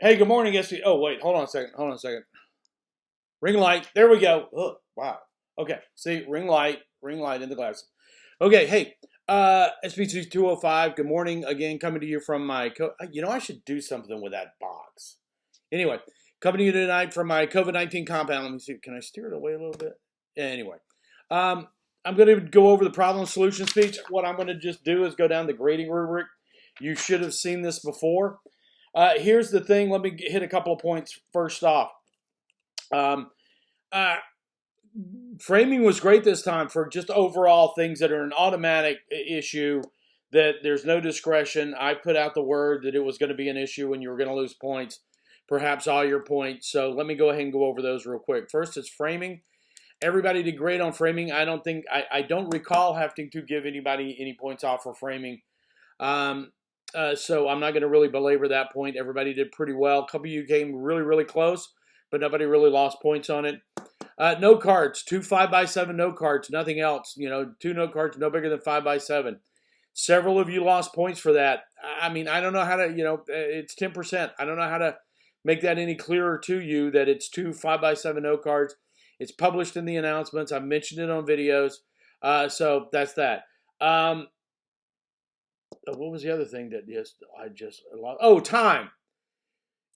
Hey, good morning, SC. Oh, wait, hold on a second. Hold on a second. Ring light. There we go. Oh, wow. Okay, see, ring light in the glass. Okay, hey, SPC-205. Good morning again. Coming to you from my. I should do something with that box. Anyway, coming to you tonight from my COVID-19 compound. Let me see. Can I steer it away a little bit? Anyway, um, I'm going to go over the problem solution speech. What I'm going to just do is go down the grading rubric. You should have seen this before. Here's the thing. Let me hit a couple of points first off. Uh, Framing was great this time for just overall things that are an automatic issue, that there's no discretion. I put out the word that it was going to be an issue and you were going to lose points, perhaps all your points. So let me go ahead and go over those real quick. First is framing. Everybody did great on framing. I don't recall having to give anybody any points off for framing. So I'm not going to really belabor that point. Everybody did pretty well. A couple of you came really, really close, but nobody really lost points on it. Note cards, 2 5x7 note cards, nothing else. 2 note cards no bigger than 5x7. Several of you lost points for that. I mean, I don't know how to, it's 10%. I don't know how to make that any clearer to you that it's 2 5x7 note cards. It's published in the announcements. I mentioned it on videos. So that's that. What was the other thing that I just lost? Oh, time.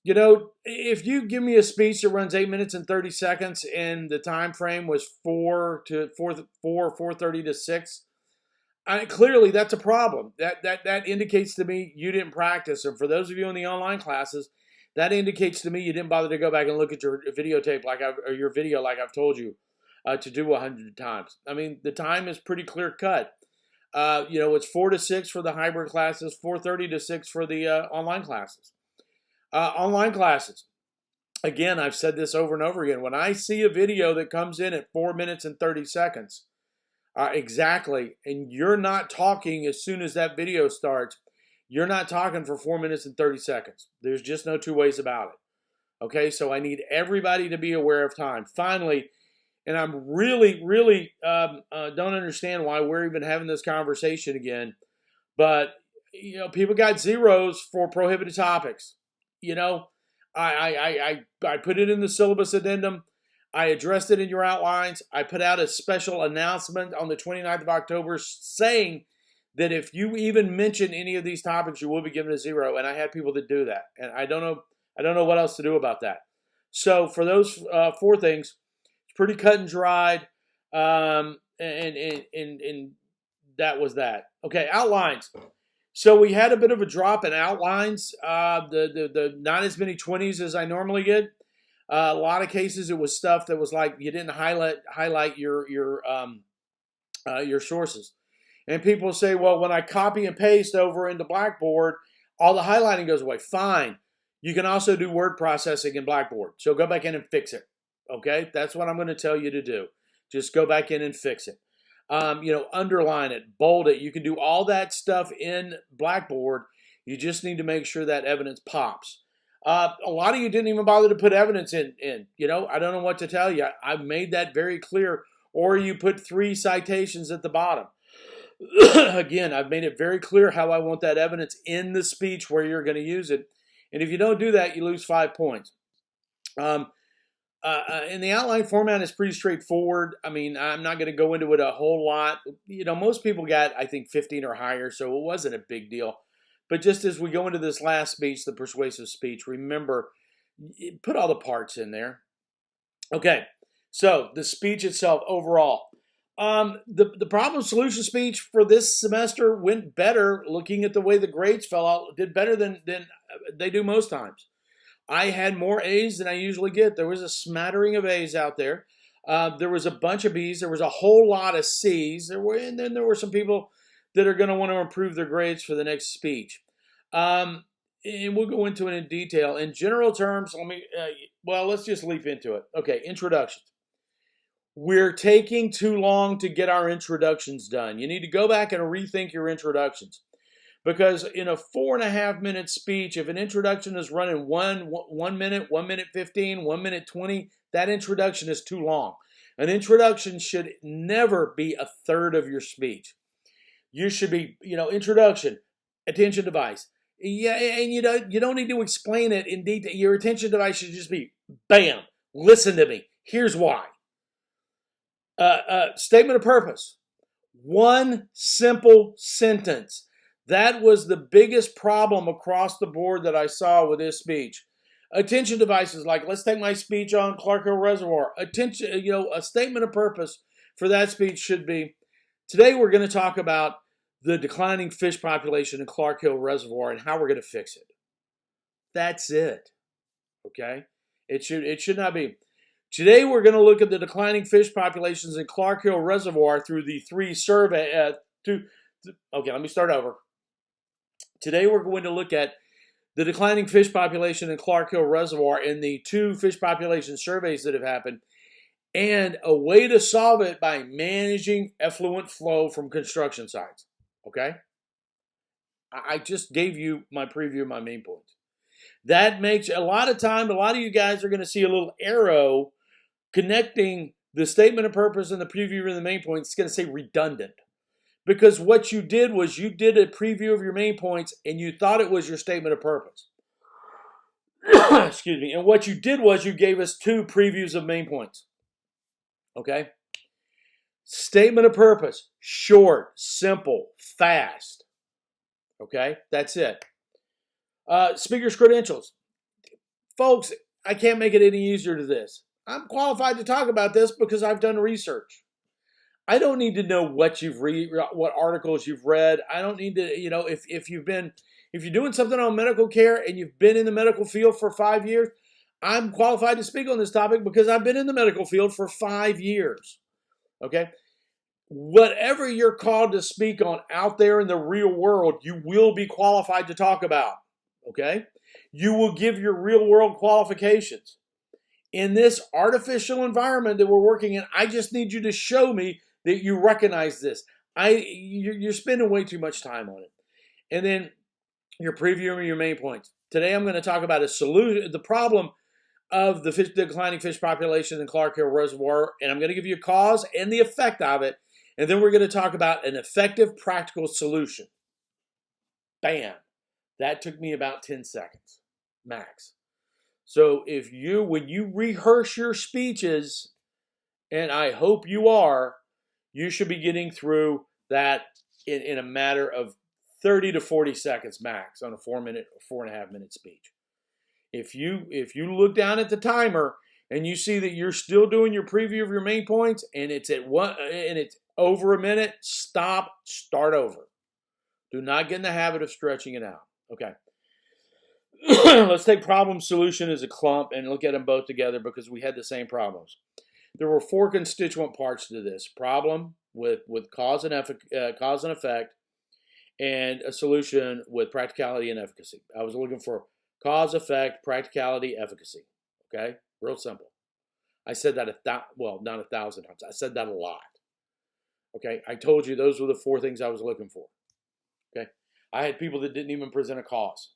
If you give me a speech that runs 8 minutes and 30 seconds and the time frame was 4:30 to 6, clearly that's a problem. That indicates to me you didn't practice. And for those of you in the online classes, that indicates to me you didn't bother to go back and look at your videotape or your video like I've told you to do 100 times. I mean, the time is pretty clear cut. It's 4 to 6 for the hybrid classes, 4:30 to 6 for the online classes. Online classes. Again, I've said this over and over again. When I see a video that comes in at 4 minutes and 30 seconds, exactly, and you're not talking as soon as that video starts, you're not talking for 4 minutes and 30 seconds. There's just no two ways about it. Okay, so I need everybody to be aware of time. Finally, and I'm really, really don't understand why we're even having this conversation again, but people got zeros for prohibited topics. I put it in the syllabus addendum. I addressed it in your outlines. I put out a special announcement on the 29th of October saying that if you even mention any of these topics, you will be given a 0. And I had people that do that. And I don't know what else to do about that. So for those 4 things, it's pretty cut and dried. And that was that. Okay, outlines. So we had a bit of a drop in outlines. The not as many 20s as I normally get. A lot of cases it was stuff that was like you didn't highlight your sources. And people say, well, when I copy and paste over into Blackboard, all the highlighting goes away. Fine. You can also do word processing in Blackboard. So go back in and fix it. Okay? That's what I'm going to tell you to do. Just go back in and fix it. Underline it, bold it. You can do all that stuff in Blackboard. You just need to make sure that evidence pops. A lot of you didn't even bother to put evidence in. I don't know what to tell you. I've made that very clear. Or you put 3 citations at the bottom. Again, I've made it very clear how I want that evidence in the speech where you're going to use it. And if you don't do that, you lose 5 points. In the outline format, is pretty straightforward. I mean, I'm not going to go into it a whole lot. Most people got, I think, 15 or higher, so it wasn't a big deal. But just as we go into this last speech, the persuasive speech, remember, put all the parts in there. Okay, so the speech itself overall. The problem solution speech for this semester went better, looking at the way the grades fell out, did better than they do most times. I had more A's than I usually get. There was a smattering of A's out there. There was a bunch of B's. There was a whole lot of C's. And then there were some people that are going to want to improve their grades for the next speech. And we'll go into it in detail. In general terms, let's just leap into it. Okay, introductions. We're taking too long to get our introductions done. You need to go back and rethink your introductions. Because in a 4.5 minute speech, if an introduction is running 1 minute, 1 minute 15, 1 minute 20, that introduction is too long. An introduction should never be a third of your speech. You should be, introduction, attention device, Yeah, and you don't need to explain it in detail. Your attention device should just be, bam, listen to me. Here's why. Statement of purpose. One simple sentence. That was the biggest problem across the board that I saw with this speech. Attention devices, like let's take my speech on Clark Hill Reservoir. Attention, a statement of purpose for that speech should be, today we're going to talk about the declining fish population in Clark Hill Reservoir and how we're going to fix it. That's it. Okay? It should not be. Today we're going to look at the declining fish populations in Clark Hill Reservoir through the three survey. Okay, let me start over. Today we're going to look at the declining fish population in Clark Hill Reservoir and the 2 fish population surveys that have happened, and a way to solve it by managing effluent flow from construction sites. Okay? I just gave you my preview of my main points. That makes a lot of you guys are going to see a little arrow connecting the statement of purpose and the preview of the main points. It's going to say redundant. Because what you did was you did a preview of your main points and you thought it was your statement of purpose. Excuse me. And what you did was you gave us 2 previews of main points. Okay? Statement of purpose. Short, simple, fast. Okay? That's it. Speaker's credentials. Folks, I can't make it any easier to this. I'm qualified to talk about this because I've done research. I don't need to know what you've read, what articles you've read. I don't need to, if you're doing something on medical care and you've been in the medical field for 5 years, I'm qualified to speak on this topic because I've been in the medical field for 5 years. Okay? Whatever you're called to speak on out there in the real world, you will be qualified to talk about. Okay? You will give your real world qualifications. In this artificial environment that we're working in, I just need you to show me that you recognize this. You're spending way too much time on it. And then your preview of your main points. Today I'm going to talk about a solution, the problem of the declining fish population in Clark Hill Reservoir, and I'm going to give you a cause and the effect of it. And then we're going to talk about an effective, practical solution. Bam. That took me about 10 seconds, max. So when you rehearse your speeches, and I hope you are, you should be getting through that in a matter of 30 to 40 seconds max on a 4-minute or 4.5-minute speech. If you look down at the timer and you see that you're still doing your preview of your main points and it's over a minute, stop, start over. Do not get in the habit of stretching it out. Okay. Let's take problem solution as a clump and look at them both together because we had the same problems. There were 4 constituent parts to this problem with cause and effect, and a solution with practicality and efficacy. I was looking for cause, effect, practicality, efficacy. Okay, real simple. I said that not 1,000 times. I said that a lot. Okay, I told you those were the 4 things I was looking for. Okay, I had people that didn't even present a cause.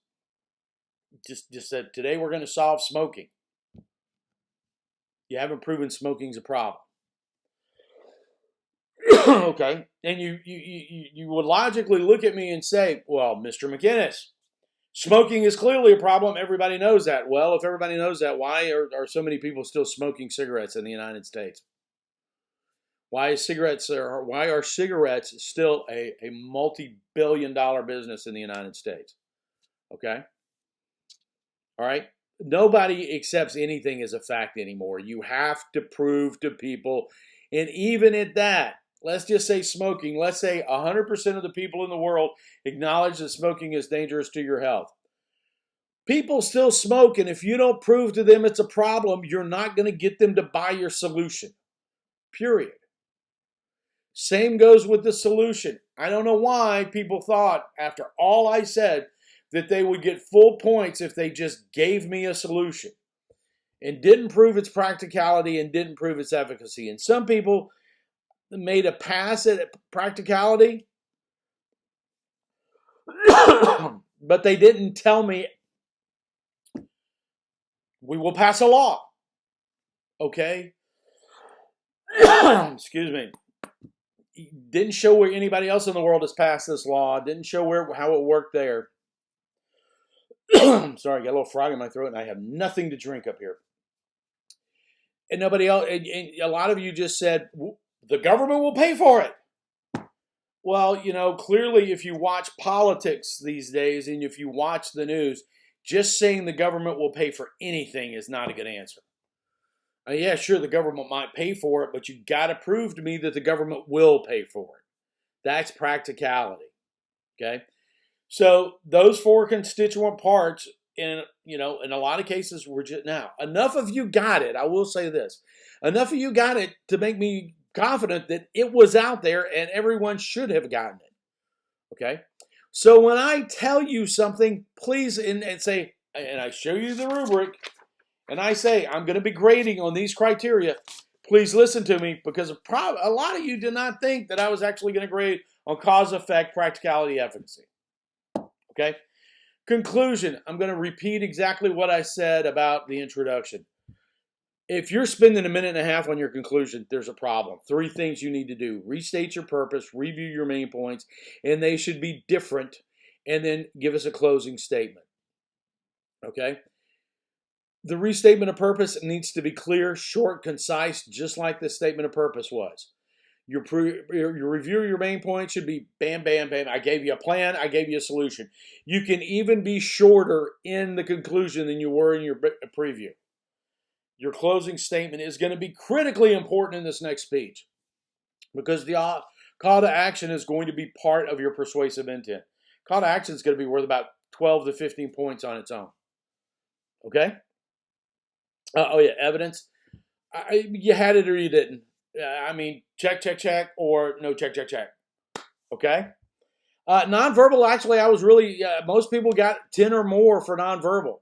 Just said, today we're going to solve smoking. You haven't proven smoking's a problem. Okay, and you would logically look at me and say, well, Mr. McInnes, smoking is clearly a problem. Everybody knows that. Well, if everybody knows that, why are so many people still smoking cigarettes in the United States? Why are cigarettes still a multi-billion-dollar business in the United States? Okay? All right? Nobody accepts anything as a fact anymore. You have to prove to people, and even at that, let's just say smoking, let's say 100% of the people in the world acknowledge that smoking is dangerous to your health. People still smoke, and if you don't prove to them it's a problem, you're not going to get them to buy your solution. Period. Same goes with the solution. I don't know why people thought, after all I said, that they would get full points if they just gave me a solution and didn't prove its practicality and didn't prove its efficacy. And some people made a pass at practicality, but they didn't tell me, we will pass a law. Okay? Excuse me. Didn't show where anybody else in the world has passed this law. Didn't show how it worked there. Sorry, I got a little frog in my throat, and I have nothing to drink up here. And nobody else, and a lot of you just said, the government will pay for it. Well, clearly if you watch politics these days and if you watch the news, just saying the government will pay for anything is not a good answer. Yeah, sure, the government might pay for it, but you got to prove to me that the government will pay for it. That's practicality. Okay? So those four constituent parts, in a lot of cases, were just now. Enough of you got it. I will say this. Enough of you got it to make me confident that it was out there and everyone should have gotten it. Okay? So when I tell you something, please, and say, and I show you the rubric, and I say, I'm going to be grading on these criteria, please listen to me, because a lot of you did not think that I was actually going to grade on cause, effect, practicality, efficacy. Okay? Conclusion, I'm going to repeat exactly what I said about the introduction. If you're spending a minute and a half on your conclusion, there's a problem. 3 things you need to do. Restate your purpose, review your main points, and they should be different, and then give us a closing statement. Okay? The restatement of purpose needs to be clear, short, concise, just like the statement of purpose was. Your review of your main points should be bam, bam, bam. I gave you a plan. I gave you a solution. You can even be shorter in the conclusion than you were in your preview. Your closing statement is going to be critically important in this next speech, because the call to action is going to be part of your persuasive intent. Call to action is going to be worth about 12 to 15 points on its own. Okay? Oh, yeah, evidence. You had it or you didn't. Check, check, check, or no check, check, check. Okay? Nonverbal, actually, I was really, most people got 10 or more for nonverbal.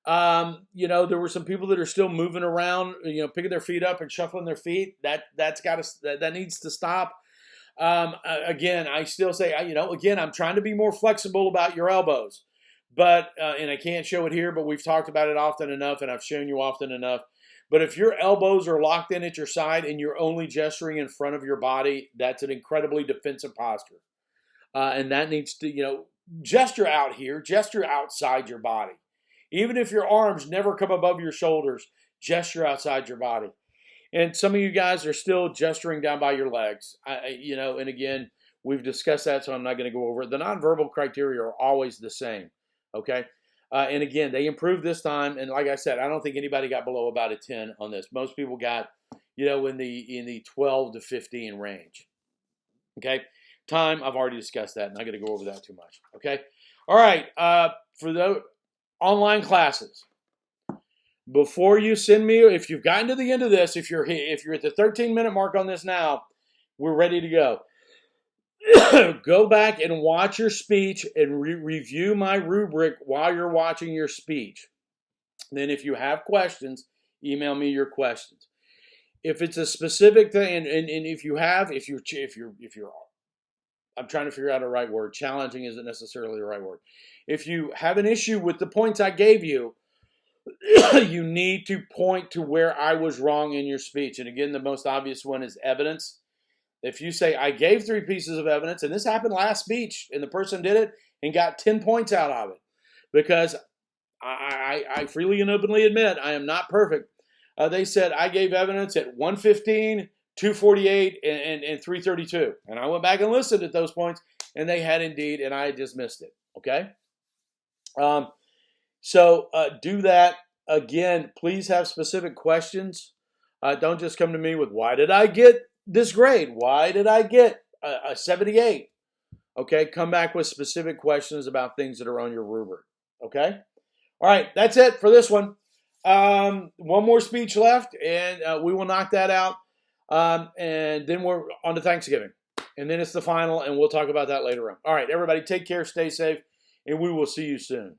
There were some people that are still moving around, picking their feet up and shuffling their feet. That needs to stop. Again, I still say, I'm trying to be more flexible about your elbows, but, and I can't show it here, but we've talked about it often enough, and I've shown you often enough. But if your elbows are locked in at your side and you're only gesturing in front of your body, that's an incredibly defensive posture. And that needs to, gesture out here, gesture outside your body. Even if your arms never come above your shoulders, gesture outside your body. And some of you guys are still gesturing down by your legs. And again, we've discussed that, so I'm not going to go over it. The nonverbal criteria are always the same, okay? And again, they improved this time. And like I said, I don't think anybody got below about a 10 on this. Most people got, in the 12 to 15 range. Okay. Time, I've already discussed that. I'm not going to go over that too much. Okay. All right. For the online classes, before you send me, if you've gotten to the end of this, if you're at the 13-minute mark on this now, we're ready to go. Go back and watch your speech and review my rubric while you're watching your speech. Then if you have questions, email me your questions. If it's a specific thing, and if you're, I'm trying to figure out a right word. Challenging isn't necessarily the right word. If you have an issue with the points I gave you, you need to point to where I was wrong in your speech. And again, the most obvious one is evidence. If you say, I gave 3 pieces of evidence, and this happened last speech, and the person did it and got 10 points out of it, because I freely and openly admit I am not perfect. They said I gave evidence at 115, 248, and 332. And I went back and listened at those points, and they had indeed, and I just missed it. Okay? So do that. Again, please have specific questions. Don't just come to me with, why did I get this grade? Why did I get a 78? Okay, come back with specific questions about things that are on your rubric. Okay? All right, that's it for this one. One more speech left, and we will knock that out. And then we're on to Thanksgiving. And then it's the final, and we'll talk about that later on. All right, everybody, take care, stay safe, and we will see you soon.